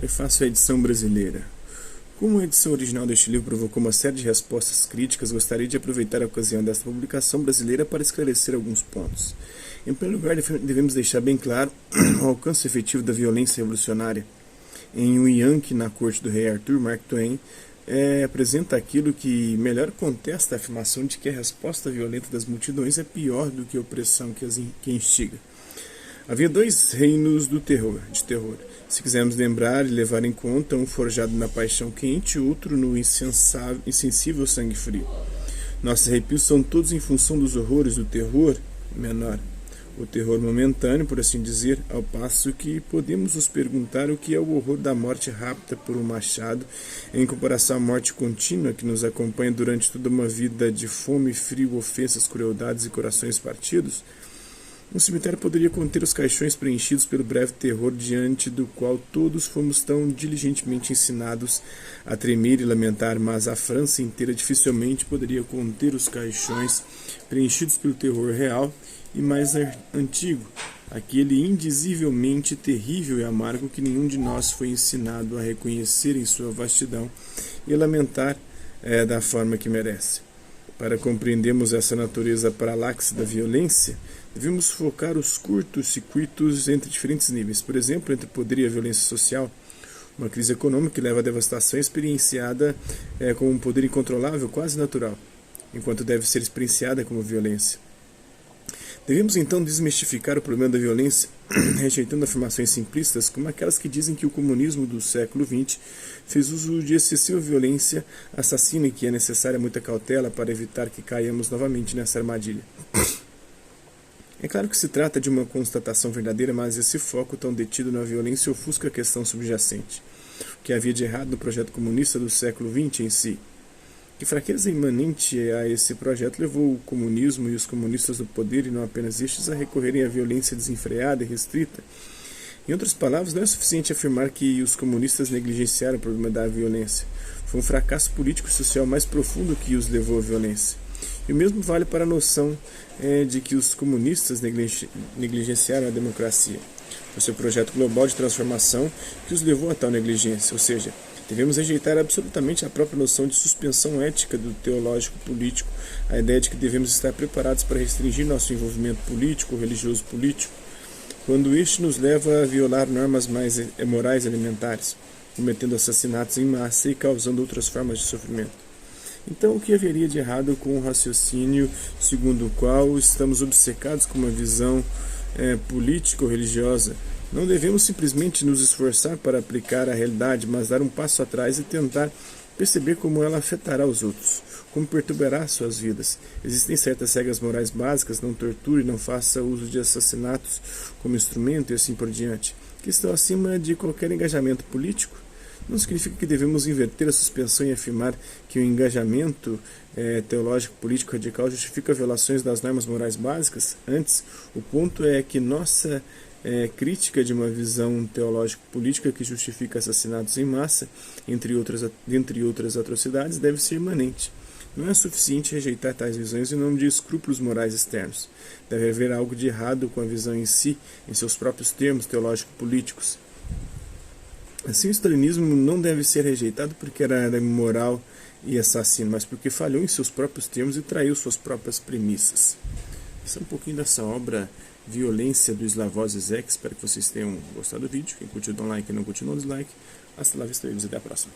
Prefácio à edição brasileira. Como a edição original deste livro provocou uma série de respostas críticas, gostaria de aproveitar a ocasião desta publicação brasileira para esclarecer alguns pontos. Em primeiro lugar, devemos deixar bem claro o alcance efetivo da violência revolucionária. Em O Yankee na corte do rei Arthur, Mark Twain apresenta aquilo que melhor contesta a afirmação de que a resposta violenta das multidões é pior do que a opressão que instiga. Havia dois reinos de terror. Se quisermos lembrar e levar em conta, um forjado na paixão quente e outro no insensível sangue frio. Nossos arrepios são todos em função dos horrores do terror menor. O terror momentâneo, por assim dizer, ao passo que podemos nos perguntar o que é o horror da morte rápida por um machado, em comparação à morte contínua que nos acompanha durante toda uma vida de fome, frio, ofensas, crueldades e corações partidos. Um cemitério poderia conter os caixões preenchidos pelo breve terror diante do qual todos fomos tão diligentemente ensinados a tremer e lamentar, mas a França inteira dificilmente poderia conter os caixões preenchidos pelo terror real e mais antigo, aquele indizivelmente terrível e amargo que nenhum de nós foi ensinado a reconhecer em sua vastidão e a lamentar da forma que merece. Para compreendermos essa natureza paralaxe da violência, devemos focar os curtos circuitos entre diferentes níveis. Por exemplo, entre o poder e a violência social. Uma crise econômica que leva à devastação experienciada como um poder incontrolável, quase natural, enquanto deve ser experienciada como violência. Devemos então desmistificar o problema da violência, rejeitando afirmações simplistas como aquelas que dizem que o comunismo do século XX fez uso de excessiva violência assassina e que é necessária muita cautela para evitar que caiamos novamente nessa armadilha. É claro que se trata de uma constatação verdadeira, mas esse foco tão detido na violência ofusca a questão subjacente. O que havia de errado no projeto comunista do século XX em si? Que fraqueza imanente a esse projeto levou o comunismo e os comunistas do poder, e não apenas estes, a recorrerem à violência desenfreada e restrita? Em outras palavras, não é suficiente afirmar que os comunistas negligenciaram o problema da violência. Foi um fracasso político e social mais profundo que os levou à violência. E o mesmo vale para a noção de que os comunistas negligenciaram a democracia. Foi seu projeto global de transformação que os levou a tal negligência, ou seja, devemos rejeitar absolutamente a própria noção de suspensão ética do teológico político, a ideia de que devemos estar preparados para restringir nosso envolvimento político ou religioso político, quando este nos leva a violar normas morais elementares, cometendo assassinatos em massa e causando outras formas de sofrimento. Então, o que haveria de errado com o raciocínio segundo o qual estamos obcecados com uma visão política ou religiosa? Não devemos simplesmente nos esforçar para aplicar a realidade, mas dar um passo atrás e tentar perceber como ela afetará os outros, como perturbará suas vidas. Existem certas regras morais básicas: não torture, não faça uso de assassinatos como instrumento e assim por diante, que estão acima de qualquer engajamento político. Não significa que devemos inverter a suspensão e afirmar que o engajamento teológico político radical justifica violações das normas morais básicas. Antes, o ponto é que nossa crítica de uma visão teológico-política que justifica assassinatos em massa, entre outras atrocidades, deve ser imanente. Não é suficiente rejeitar tais visões em nome de escrúpulos morais externos. Deve haver algo de errado com a visão em si, em seus próprios termos teológico-políticos. Assim, o stalinismo não deve ser rejeitado porque era imoral e assassino, mas porque falhou em seus próprios termos e traiu suas próprias premissas. Esse é um pouquinho dessa obra Violência do Slavoj Zizek. Espero que vocês tenham gostado do vídeo. Quem curtiu, dá um like, quem não curtiu, dá um dislike. Hasta lá, vista, até a próxima.